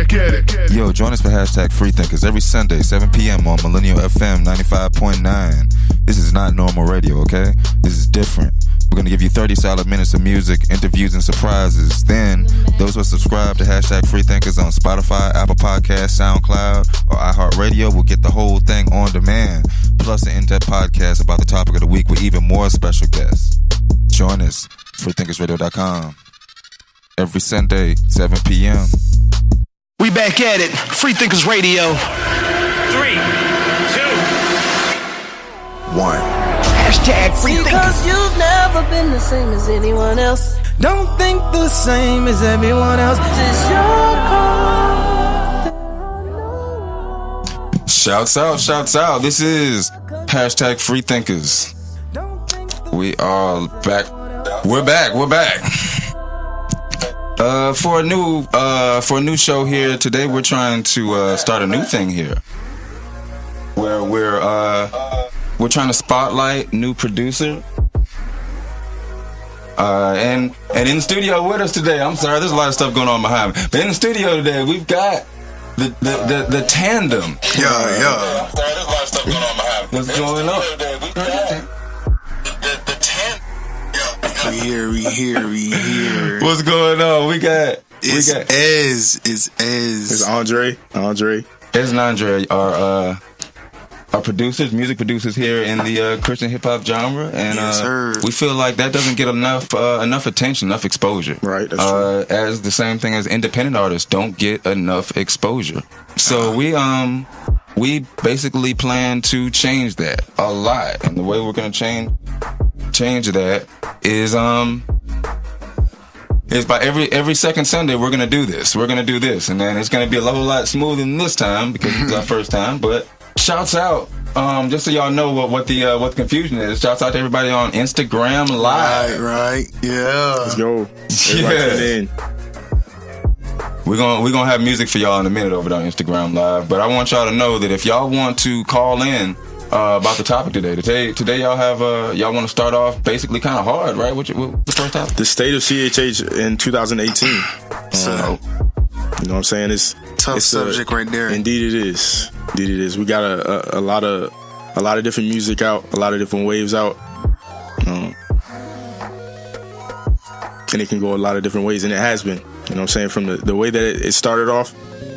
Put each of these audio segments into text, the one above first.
back at it. Yo, join us for hashtag Freethinkers every Sunday, 7 p.m. on Millennial FM 95.9. This is not normal radio, okay? This is different. We're going to give you 30 solid minutes of music, interviews, and surprises. Then, those who are subscribed to hashtag Freethinkers on Spotify, Apple Podcasts, SoundCloud, or iHeartRadio will get the whole thing on demand, plus an in-depth podcast about the topic of the week with even more special guests. Join us, freethinkersradio.com. Every Sunday, 7 p.m. We back at it. Freethinkers Radio. 3, 2, 1. Hashtag Freethinkers. Because you've never been the same as anyone else. Don't think the same as everyone else. This is your call. Shouts out. This is hashtag Freethinkers. We are back. We're back. For a new show here today, we're trying to start a new thing here, where we're trying to spotlight new producer. And in the studio with us today, I'm sorry, there's a lot of stuff going on behind me, but in the studio today, we've got the tandem. Yeah. I'm sorry, there's a lot of stuff going on behind me. What's going on? The tandem. We here. What's going on? We got It's Ez. It's Andre. Ez and Andre are producers, music producers here in the Christian hip hop genre, and yes, we feel like that doesn't get enough attention, enough exposure. Right, that's true. As the same thing as independent artists don't get enough exposure. So we basically plan to change that a lot, and the way we're gonna change that is by every second Sunday we're gonna do this, and then it's gonna be a whole lot smoother than this time because it's our first time. But shouts out, just so y'all know what the confusion is. Shouts out to everybody on Instagram Live. Right, yeah. Let's go. Everybody tune in. We're gonna have music for y'all in a minute over there on Instagram Live. But I want y'all to know that if y'all want to call in about the topic today y'all want to start off basically kind of hard, right? What's the first topic? The state of CHH in 2018. You know what I'm saying? It's tough subject right there. Indeed it is. We got a lot of different music out, a lot of different waves out, and it can go a lot of different ways, and it has been. You know what I'm saying? From the way that it started off,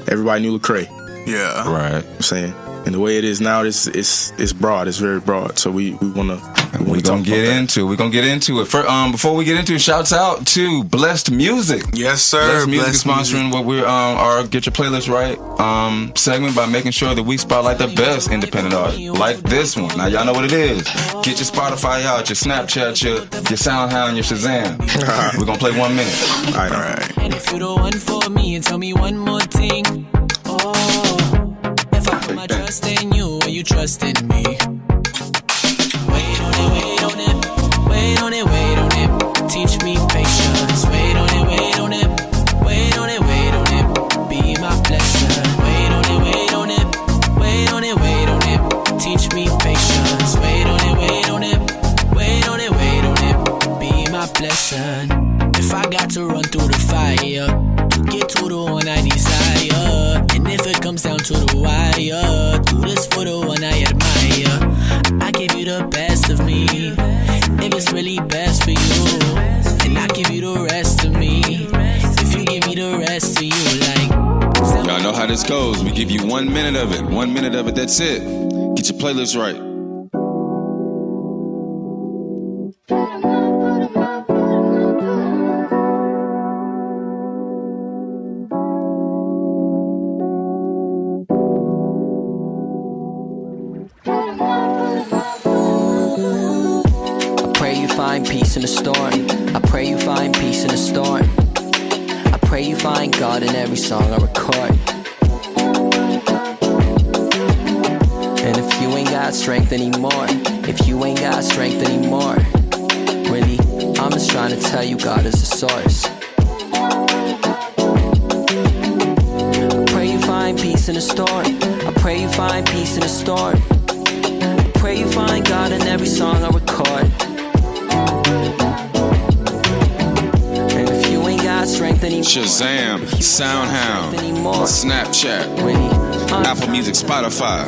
everybody knew Lecrae. Yeah. Right. You know what I'm saying? And the way it is now, it's broad. It's very broad. So we're gonna get into it. Before we get into it, shouts out to Blessed Music. Yes, sir. Blessed Music is sponsoring what we're our Get Your Playlist Right segment by making sure that we spotlight the best independent artists like this one. Now y'all know what it is. Get your Spotify out, your Snapchat, your SoundHound, your Shazam. We're gonna play 1 minute. All right. And if you're the one for me, and tell me one more thing. If I put my trust in you, will you trust in me? Wait on it. Teach me patience. Wait on it. Be my blessing. Wait on it. Teach me patience. Wait on it. Be my blessing. If I got to run through the fire to get to the one I desire, and if it comes down to the wire, do this for the one I admire. I give you the best of me, if it's really best for you, and I give you the rest of me, if you give me the rest of you. Like, Y'all know how this goes. We give you 1 minute of it. 1 minute of it. That's it. Get your playlist right. Peace in the storm. I pray you find peace in the storm. I pray you find God in every song I record. And if you ain't got strength anymore, really, I'm just trying to tell you God is the source. I pray you find peace in the storm. I pray you find peace in the storm. I pray you find God in every song I record. And if you ain't got strength strength anymore. Shazam, SoundHound, Snapchat, Apple Music, Spotify.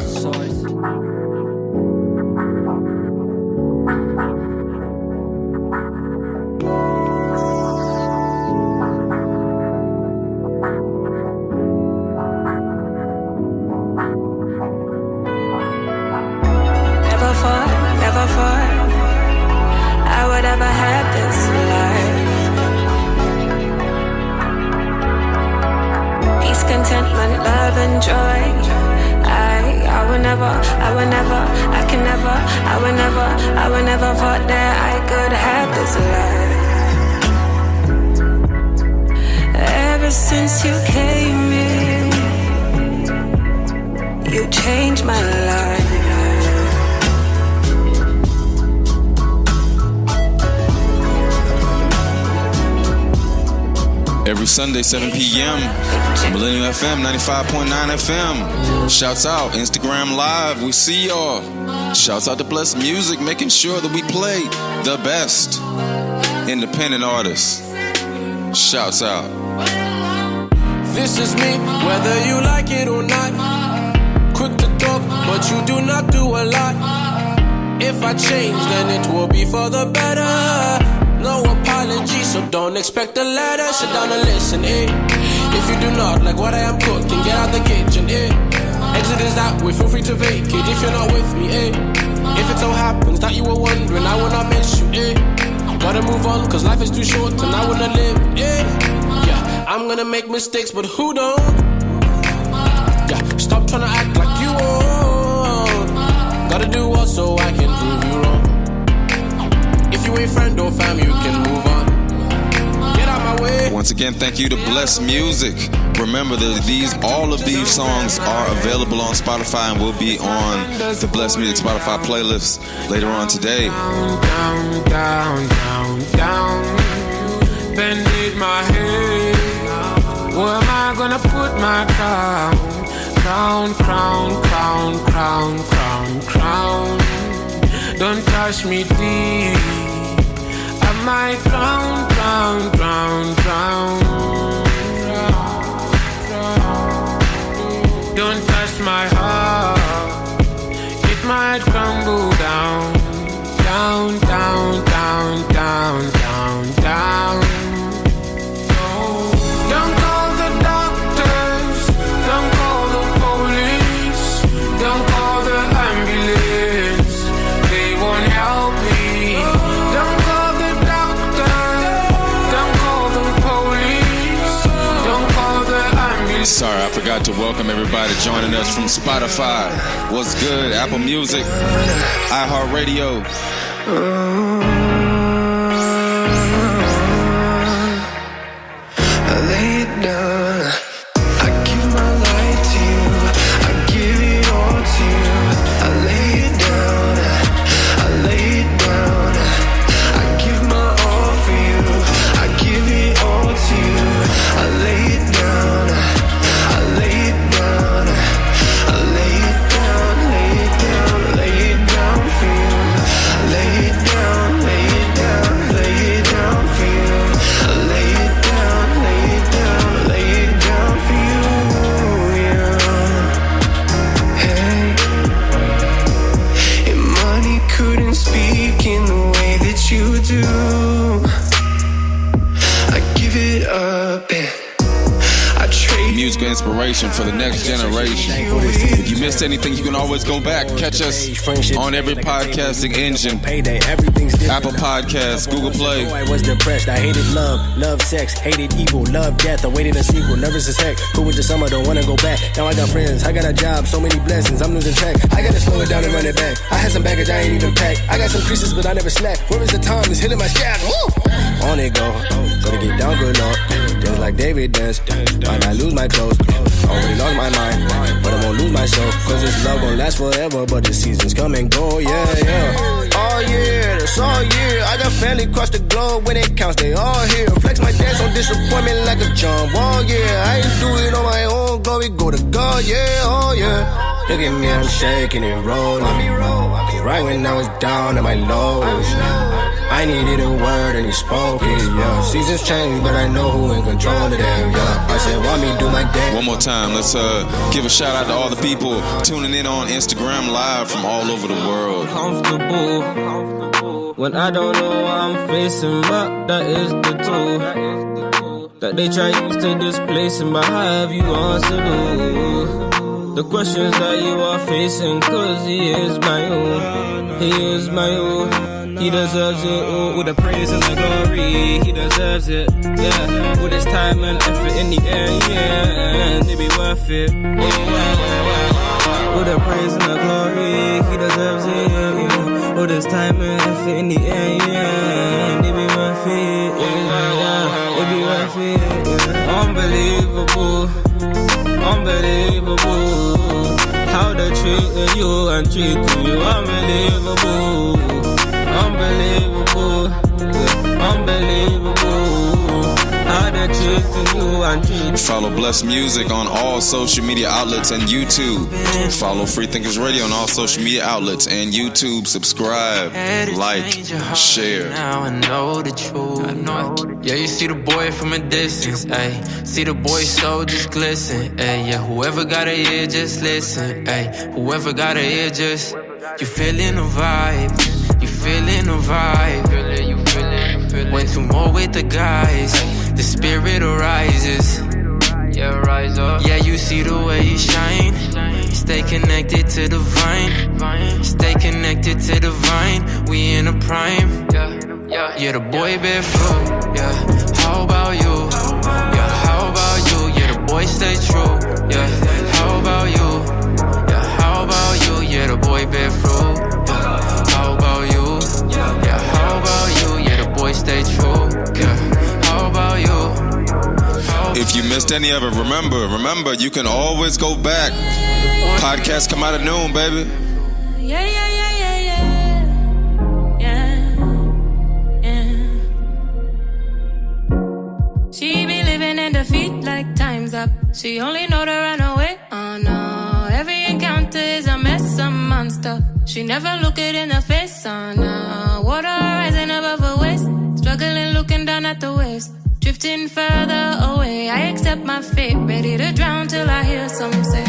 Never thought I would ever have this life. Peace, contentment, love, and joy. I would never thought that I could have this life. Ever since you came in, you changed my life. Every Sunday, 7 p.m., Millennium FM, 95.9 FM. Shouts out, Instagram Live, we see y'all. Shouts out to Bless Music, making sure that we play the best independent artists. Shouts out. This is me, whether you like it or not. Quick to talk, but you do not do a lot. If I change, then it will be for the better. No apology, so don't expect a letter. Sit down and listen, eh? If you do not like what I am cooking, get out the kitchen, eh? Exit is that way, feel free to vacate if you're not with me, eh? If it so happens that you were wondering, I will not miss you, eh? Gotta move on, cause life is too short and I wanna live, eh? Yeah, I'm gonna make mistakes, but who don't? Yeah, stop trying to act like you won't. Gotta do what so I can prove you wrong. If you ain't friend or fam, you can move on. Get out my way. Once again, thank you to Bless Music. Remember that all of these songs are available on Spotify and will be on the Bless Music Spotify playlist later on today. Down, down, down, down. Bending my head. Where am I gonna put my crown? Crown, crown, crown, crown, crown, crown. Don't touch me deep. I might drown, drown, drown, drown. Don't touch my heart. It might crumble down. Down, down, down, down, down, down. Don't call the doctors. Don't call the police. Don't call the ambulance. They won't help me. Don't call the doctor. Don't call the police. Don't call the ambulance. Sorry, I forgot to welcome everybody joining us from Spotify. What's good? Apple Music, iHeartRadio. I lay it down. I give my life to you. I give it all to you. I lay it down. I lay it down. I give my all for you. I give it all to you. I lay it down. I lay it down. I lay it down. Lay it down. Lay it down for you. Lay it down. Lay it down. Lay it down for you. I lay it down. Lay it down. Lay it down for you. Yeah. Hey. And money couldn't speak in the way that you do. I give it up and I trade Musical inspiration for the next generation. If you missed anything, you can always go back. Catch us on every podcasting engine. Apple Podcasts, Google Play. I was depressed, I hated love, love sex, hated evil, love death, awaited a sequel, nervous as heck, cool with the summer, don't wanna go back. Now I got friends, I got a job, so many blessings, I'm losing track. I gotta slow it down and run it back. I had some baggage I ain't even packed. I got some creases, but I never slack. Where is the time? It's hitting my scab. On it go, gotta get down good Lord. Just like David dance, might not lose my clothes. Already lost my mind, but I won't lose my soul. Cause this love won't last forever, but the seasons come and go, yeah, yeah. All year, that's all year. I got family across the globe, when it counts, they all here. Flex my dance on disappointment like a John Wall, yeah. I ain't do it on my own, glory go to God, yeah, oh yeah. Look at me, I'm shaking and rolling. Right when I was down at my lowest. I needed a word and he spoke it, yeah. Seasons change, but I know who in control of them, yeah. I said, want me do my dance. One more time, let's give a shout out to all the people tuning in on Instagram Live from all over the world. Comfortable when I don't know what I'm facing, but that is the tool that they try use to displace him. But how have you answered the questions that you are facing? Cause he is my own, he is my own. He deserves it all, with the praise and the glory. He deserves it, yeah. With his time and effort in the end, yeah. It be worth it, yeah. With the praise and the glory, he deserves it, yeah. With his time and effort in the end, yeah. It be worth it, yeah. It be worth it, yeah. Unbelievable, unbelievable. How they treating you and treating you, unbelievable. Unbelievable, unbelievable. How they treating you and treating. Follow Blessed Music on all social media outlets and YouTube. Follow Freethinkers Radio on all social media outlets and YouTube. Subscribe, like, share. Now I know the truth. Yeah, you see the boy from a distance, ayy. See the boy's soul just glisten, ayy. Yeah, whoever got a ear, just listen, ayy. Whoever got a ear, just. You feeling the vibe. You feeling the vibe. When two more with the guys, the spirit arises. Yeah, rise up. Yeah, you see the way you shine. Stay connected to the vine. Stay connected to the vine. We in a prime. Yeah, the boy been fruit. Yeah, how about you? Yeah, how about you? Yeah, the boy stay true. Yeah, how about you? Yeah, how about you? Yeah, the boy been fruit. How about you? Yeah, how about you? Yeah, the boy stay true. Yeah, how about you? If you missed any of it, remember, you can always go back. Podcasts come out at noon, baby. Yeah. She be living in defeat like time's up. She only know to run away. Oh no, every encounter is a mess, a monster. She never look it in the face. Oh no, water rising above her waist. Struggling, looking down at the waves. Drifting further away. I accept my fate, ready to drown till I hear some say.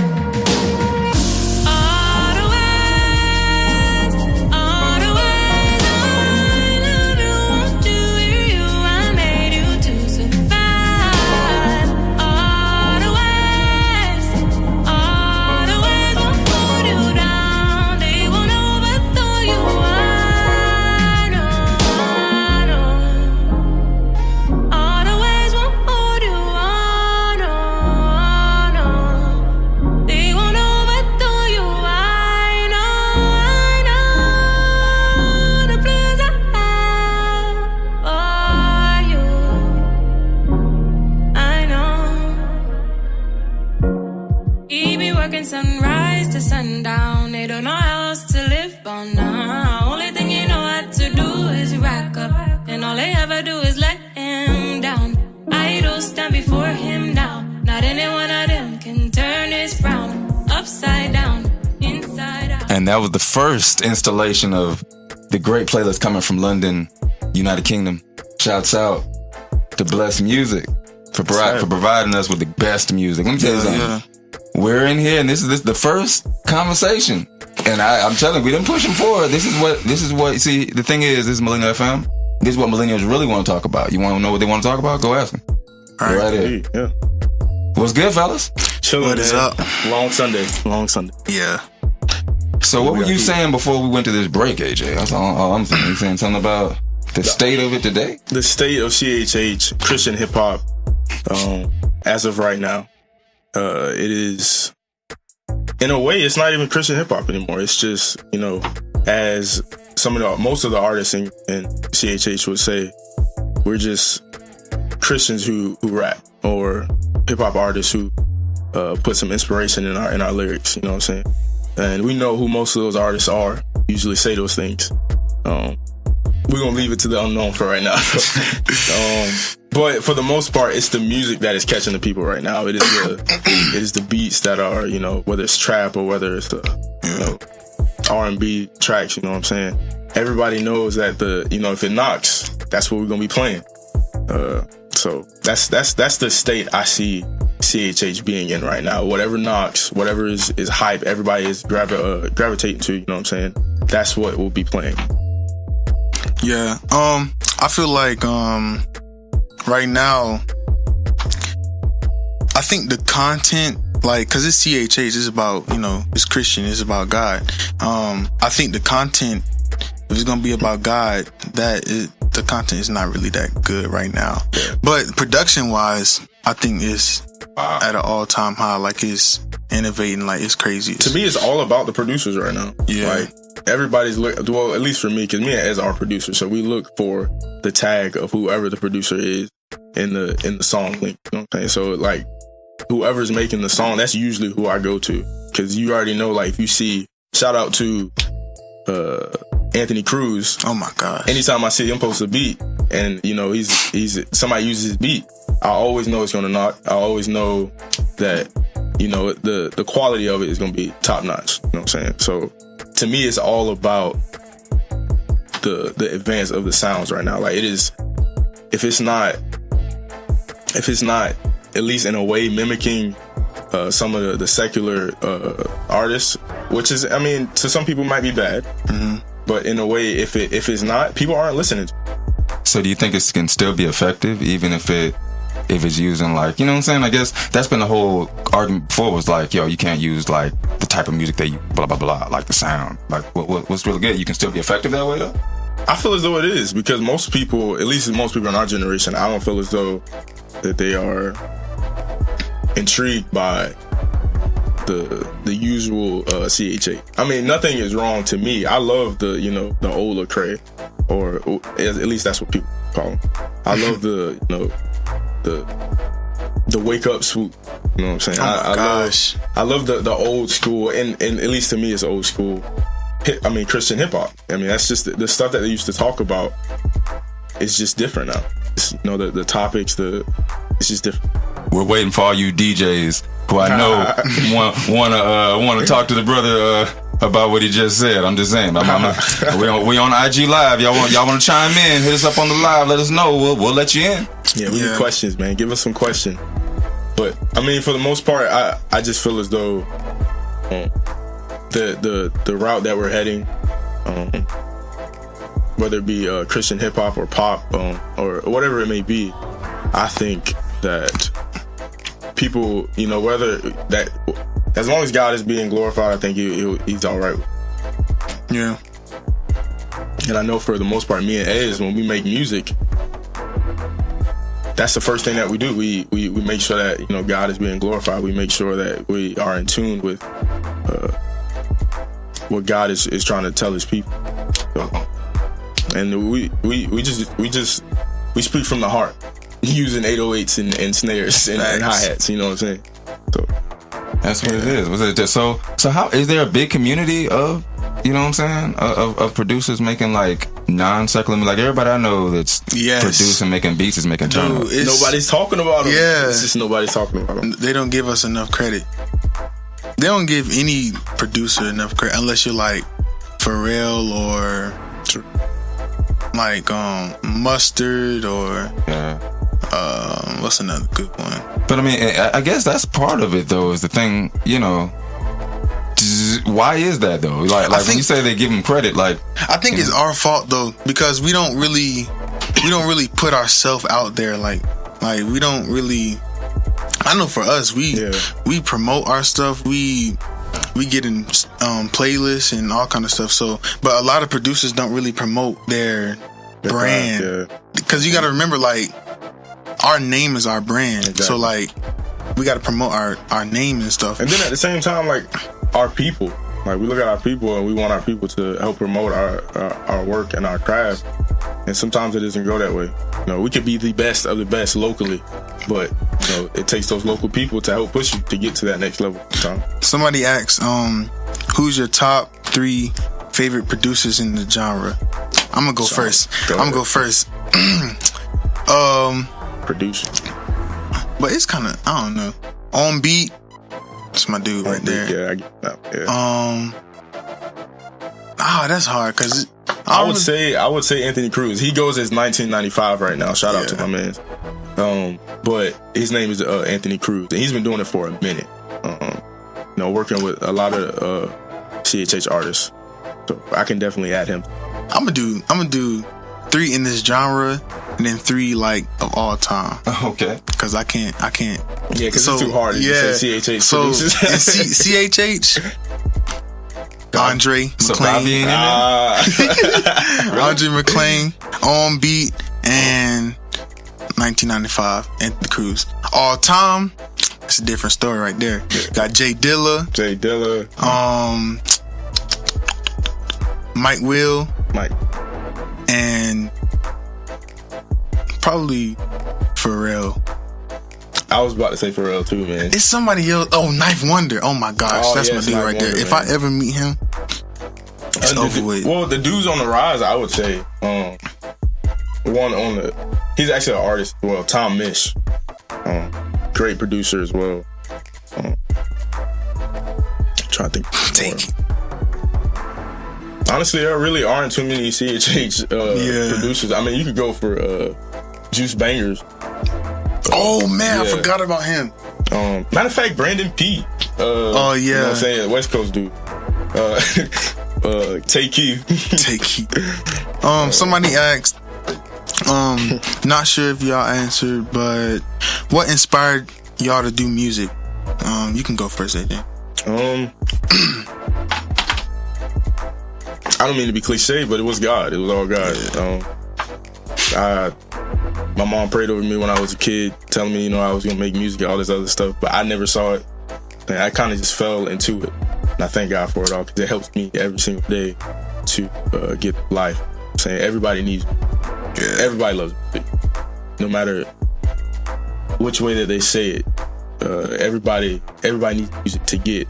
Sunrise to sundown, they don't know how else to live on now. Only thing you know how to do is rack up, and all they ever do is let him down. Idols stand before him now. Not any one of them can turn his frown upside down, inside out. And that was the first installation of the great playlist coming from London, United Kingdom. Shouts out to Blessed Music for providing us with the best music. Let me tell you something. Yeah. We're in here, and this is the first conversation, and I'm telling you, we didn't push them forward. This is what. See, the thing is, this is Millennial FM. This is what millennials really want to talk about. You want to know what they want to talk about? Go ask them. All right here. Yeah. What's good, fellas? Chilling. What is up? Long Sunday. Yeah. So what were you saying before we went to this break, AJ? That's all I'm saying. You saying something about the state of it today? The state of CHH, Christian hip hop, as of right now. It is, in a way, it's not even Christian hip hop anymore. It's just, as most of the artists in CHH would say, we're just Christians who rap, or hip hop artists who put some inspiration in our lyrics. You know what I'm saying? And we know who most of those artists are. Usually say those things. We're gonna leave it to the unknown for right now. But for the most part, it's the music that is catching the people right now. It is the beats that are, whether it's trap or whether it's R&B tracks, you know what I'm saying? Everybody knows that if it knocks, that's what we're gonna be playing. So that's the state I see CHH being in right now. Whatever knocks, whatever is hype, everybody is gravitating to, you know what I'm saying? That's what we'll be playing. Yeah. I feel like right now, I think the content, like, cause it's CHH, it's about, it's Christian, it's about God. I think the content, if it's gonna be about God, the content is not really that good right now. Yeah. But production wise, I think it's at an all-time high. Like, it's innovating, like it's crazy. To me, it's all about the producers right now. Yeah. Like, everybody's well, at least for me, because me and Ez are producers, so we look for the tag of whoever the producer is in the song link. You know what I'm saying? So like, whoever's making the song, that's usually who I go to, because you already know. Like, if you see, shout out to Anthony Cruz. Oh my God! Anytime I see him post a beat, and he's somebody uses his beat, I always know it's gonna knock. I always know that the quality of it is gonna be top notch. You know what I'm saying? So to me, it's all about the advance of the sounds right now. Like, it is, if it's not at least in a way mimicking some of the secular artists, which is, I mean, to some people might be bad, but in a way, if it's not, people aren't listening. So do you think it can still be effective, even if it's using, like, you know what I'm saying? I guess that's been the whole argument before, was like, yo, you can't use like the type of music that you blah blah blah, like the sound, like what's really good. You can still be effective that way though. I feel as though it is, because most people, at least most people in our generation, I don't feel as though that they are intrigued by the usual CHA. I mean, nothing is wrong to me. I love the old Lecrae, or at least that's what people call him. I love the wake up swoop. You know what I'm saying? I love the old school, and at least to me, it's old school. Christian hip hop. I mean, that's just the stuff that they used to talk about. It's just different now. It's, the topics, it's just different. We're waiting for all you DJs who I know want to talk to the brother about what he just said. I'm just saying. We on IG Live. Y'all want to chime in? Hit us up on the live. Let us know. We'll let you in. Yeah, we need questions, man. Give us some questions. But I mean, for the most part, I just feel as though the route that we're heading, whether it be Christian hip hop or pop or whatever it may be, I think that people, whether that, as long as God is being glorified, I think he's all right. Yeah. And I know for the most part, me and Ez, when we make music, that's the first thing that we do. We make sure that God is being glorified. We make sure that we are in tune with what God is trying to tell His people. So, and we speak from the heart, using 808s and snares and hi-hats. You know what I'm saying? So that's what it is. Was it just, so how is there a big community of, you know what I'm saying, of producers making like non-secular, like everybody I know that's producing, making beats, is making turnovers. Nobody's talking about them. Yeah, it's just nobody's talking about them. They don't give us enough credit. They don't give any producer enough credit unless you're like Pharrell or like Mustard or what's another good one? But I mean, I guess that's part of it though, is the thing, why is that though? Like when you say they give them credit, like, I think it's our fault though, because we don't really put ourselves out there, like we don't really, I know for us, we promote our stuff, we get in playlists and all kind of stuff. So, but a lot of producers don't really promote their brand, because you got to remember, like, our name is our brand. Exactly. So like, we got to promote our name and stuff. And then at the same time, like, our people, like, we look at our people and we want our people to help promote our work and our craft. And sometimes it doesn't go that way. We could be the best of the best locally, but it takes those local people to help push you to get to that next level. Somebody asked, who's your top 3 favorite producers in the genre? I'm gonna go first. Producer, but it's kind of, I don't know. On Beat, that's my dude right there. Yeah, I get that. Yeah. that's hard because I would say Anthony Cruz. He goes as 1995 right now. Shout out to my man. But his name is Anthony Cruz, and he's been doing it for a minute. Working with a lot of CHH artists, so I can definitely add him. I'm gonna do 3 in this genre, and then 3 like of all time. Okay. Because I can't. Yeah, because it's too hard. Yeah. CHH producers. CHH. Andre McClain. Andre McClain on beat and 1995 Anthony Cruz. All time, it's a different story right there. Got Jay Dilla. Mike Will. And probably Pharrell. I was about to say Pharrell too, man. It's somebody else. Oh, Knife Wonder. Oh my gosh, that's my dude right there. If I ever meet him, it's over with. Well, the dude's on the rise, I would say. He's actually an artist. Well, Tom Misch, great producer as well. Trying to think. Honestly, there really aren't too many CHH producers. I mean, you could go for Juice Bangers. Oh man, I forgot about him. Matter of fact, Brandon P. You know what I'm saying? West Coast dude. Take Key. Somebody asked, not sure if y'all answered, but what inspired y'all to do music? You can go first, AJ. I don't mean to be cliche, but it was God. It was all God. My mom prayed over me when I was a kid, telling me, I was going to make music and all this other stuff, but I never saw it. And I kind of just fell into it. And I thank God for it all, because it helps me every single day to get life. I'm saying everybody needs music. Everybody loves music. No matter which way that they say it, everybody needs music to get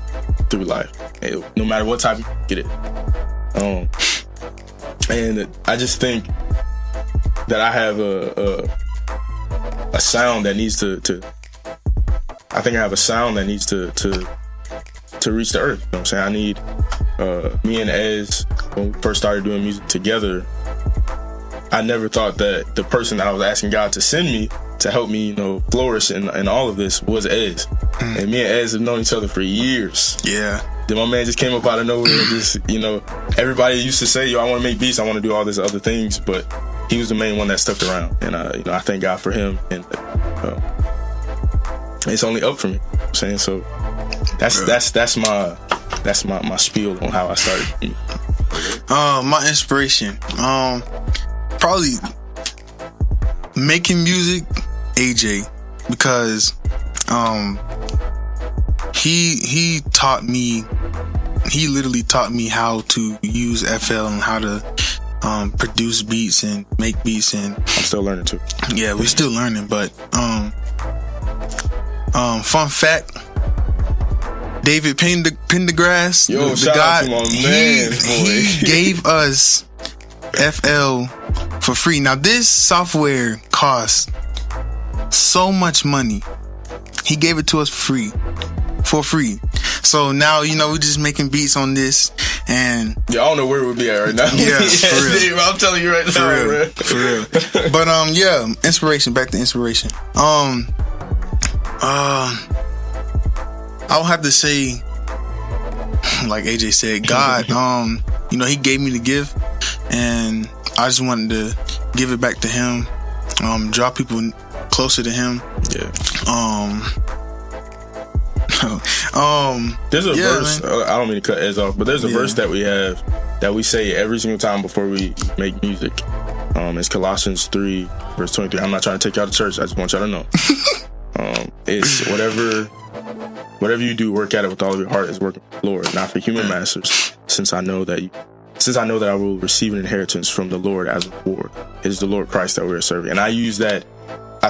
through life. No matter what type you get it. And I just think that I have a sound that needs to I think I have a sound that needs to reach the earth. You know what I'm saying? I need me and Ez, when we first started doing music together, I never thought that the person that I was asking God to send me to help me, flourish in all of this was Ez. And me and Ez have known each other for years. Yeah. Then my man just came up out of nowhere and just, everybody used to say, I want to make beats, I want to do all these other things, but he was the main one that stuck around. And, I thank God for him. And it's only up for me. You know what I'm saying? So that's my spiel on how I started. My inspiration, probably making music, AJ, because he taught me. He literally taught me how to use FL and how to produce beats and make beats, and I'm still learning too. Yeah, we're still learning, but fun fact, David Pendergrass, the guy, he gave us FL for free. Now this software costs so much money. He gave it to us for free. So now, we're just making beats on this, and I don't know where we'll be at right now. Yeah, for real. I'm telling you right now, for real. But inspiration. Back to inspiration. I'll have to say, like AJ said, God. He gave me the gift, and I just wanted to give it back to Him. Draw people closer to Him. Yeah. There's a verse. I don't mean to cut Ez off, but there's a verse that we have that we say every single time before we make music. It's Colossians 3 verse 23. I'm not trying to take y'all to church. I just want y'all to know. It's whatever you do, work at it with all of your heart as working for the Lord, not for human masters. Since I know that I will receive an inheritance from the Lord as a reward. It is the Lord Christ that we're serving, and I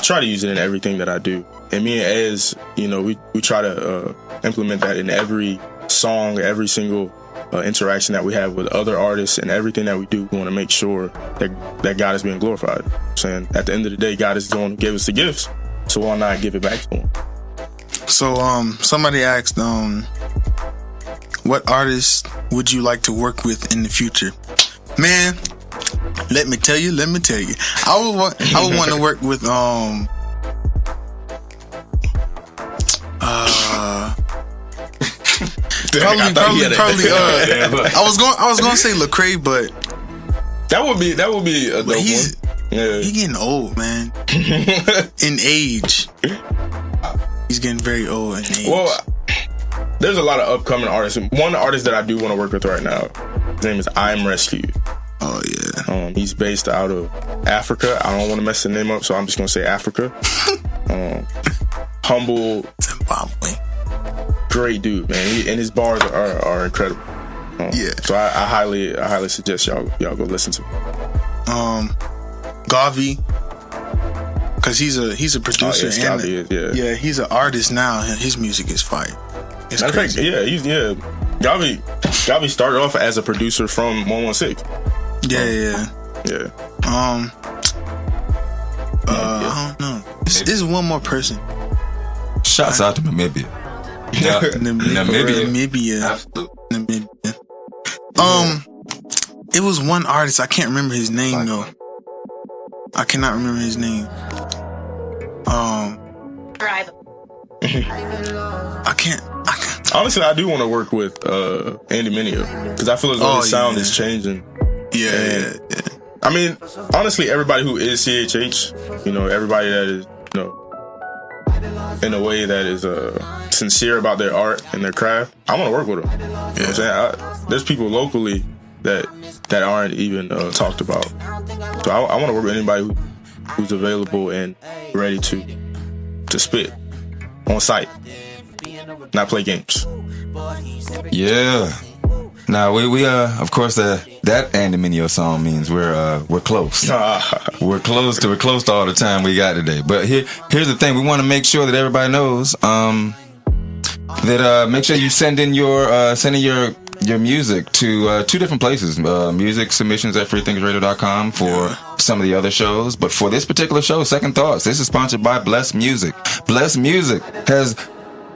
try to use it in everything that I do. And me and Ez, we try to implement that in every song, every single interaction that we have with other artists, and everything that we do. We want to make sure that God is being glorified. I'm saying at the end of the day, God is the one who gave us the gifts, so why not give it back to Him? So somebody asked, what artists would you like to work with in the future? Man, let me tell you. I would want to work with probably. I was going to say Lecrae, but that would be a dope one. He's getting old, man. In age, he's getting very old in age. Well, there's a lot of upcoming artists. One artist that I do want to work with right now, his name is I'm Rescued. Oh yeah. He's based out of Africa. I don't want to mess the name up, so I'm just gonna say Africa. Humble, Zimbabwe. Great dude, man. And his bars are incredible. Yeah. So I highly suggest y'all go listen to him. Gavi, because he's a producer. Yeah, he's an artist now. His music is fire. It's crazy. Gavi started off as a producer from 116. Yeah. I don't know. This is one more person. Shouts out to Namibia. Yeah. Namibia. Absolutely. It was one artist. I can't remember his name though. I cannot remember his name. I can't. Honestly, I do want to work with Andy Mineo because I feel as though his sound is changing. Yeah. I mean, honestly, everybody who is CHH, everybody that is, in a way that is sincere about their art and their craft, I want to work with them. You know what I'm saying? There's people locally that aren't even talked about. So I want to work with anybody who's available and ready to spit on site, not play games. Yeah. Now we of course that Andy Mineo song means we're close. We're close to all the time we got today. But here's the thing: we want to make sure that everybody knows that make sure you send in your music to 2 different places. Music submissions at freethinkersradio.com for some of the other shows. But for this particular show, Second Thoughts, this is sponsored by Bless Music. Bless Music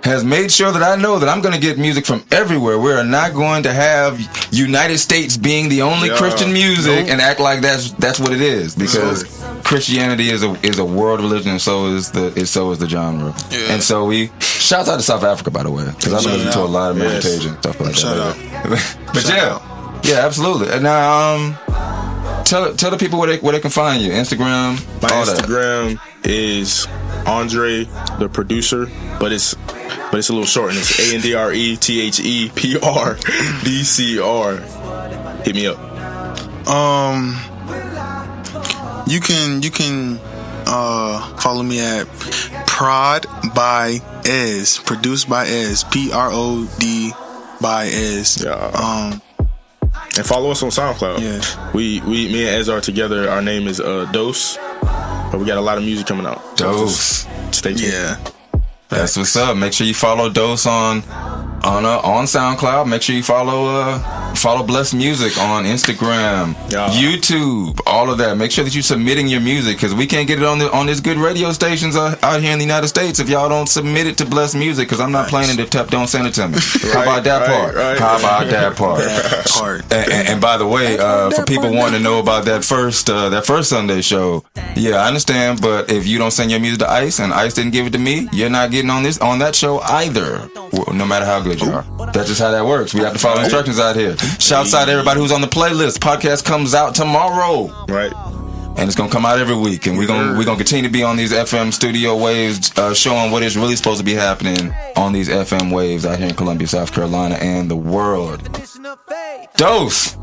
has made sure that I know that I'm going to get music from everywhere. We are not going to have United States being the only Christian music and act like that's what it is, because Christianity is a world religion, and so is the genre. Yeah. And so we shout out to South Africa, by the way, because I listen to a lot of meditation stuff like that. But yeah, absolutely. And now tell the people where they can find you. Instagram. My Instagram is Andre the Producer, but it's a little short, and it's ANDRETHEPRDCR. Hit me up. You can follow me at Prod by Ez, produced by Ez, PROD by Ez. Yeah. And follow us on SoundCloud. Yeah. Me and Ez are together. Our name is Dose. But we got a lot of music coming out. Dose. Stay tuned. Yeah. That's what's up. Make sure you follow Dose on SoundCloud. Make sure you follow Bless Music on Instagram, YouTube, all of that. Make sure that you're submitting your music, because we can't get it on these good radio stations out here in the United States if y'all don't submit it to Bless Music, because I'm not playing it if Tep don't send it to me. How about that part? How about that part? And by the way, for people wanting to know about that first Sunday show, yeah, I understand, but if you don't send your music to Ice and Ice didn't give it to me, you're not getting on that show either, no matter how good you are. That's just how that works. We have to follow instructions out here. Shouts out to everybody who's on the playlist. Podcast comes out tomorrow. Right. And it's gonna come out every week, and we're gonna continue to be on these FM studio waves, showing what is really supposed to be happening on these FM waves out here in Columbia, South Carolina, and the world. Dose.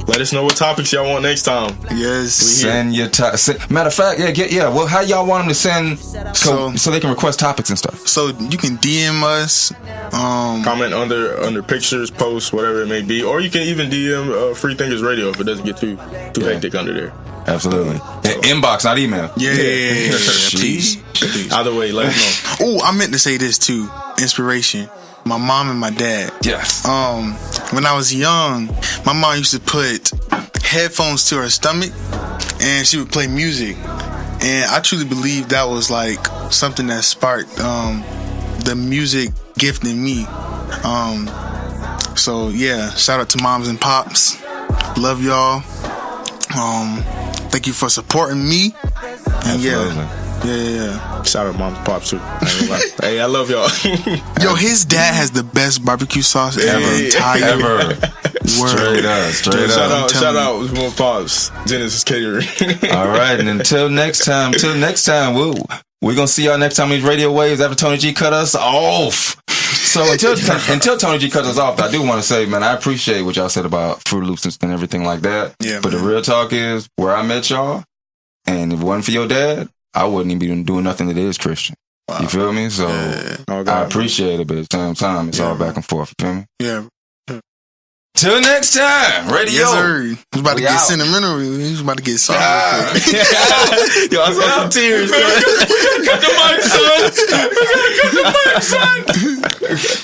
Let us know what topics y'all want next time. Yes. Send your matter of fact, well, how y'all want them to send so they can request topics and stuff? So you can DM us, comment under pictures, posts, whatever it may be, or you can even DM Freethinkers Radio if it doesn't get too hectic under there. Absolutely. Inbox, not email. Yeah. Please. Either way, let us know. Oh, I meant to say this too. Inspiration. My mom and my dad. Yes. When I was young, my mom used to put headphones to her stomach, and she would play music. And I truly believe that was like something that sparked the music gift in me. So yeah, shout out to moms and pops. Love y'all. Thank you for supporting me. And yeah. Shout out mom and pops too. Hey, I love y'all. Yo, his dad has the best barbecue sauce ever. Straight up. Shout out to my pops. Genesis Catering. All right, and until next time, we're gonna see y'all next time on these radio waves after Tony G cut us off. So until Tony G cuts us off, I do want to say, man, I appreciate what y'all said about Fruit Loops and everything like that. Yeah, but the real talk is where I met y'all, and if it wasn't for your dad, I wouldn't even be doing nothing that is Christian. Wow. You feel me? So I appreciate it, but at the same time, it's all back and forth. You feel me? Yeah. Till next time, radio. Yes, sir. He's about to get sentimental. He's about to get sorry. Yo, I saw some tears. We gotta cut the mic, son. We gotta cut the mic, son.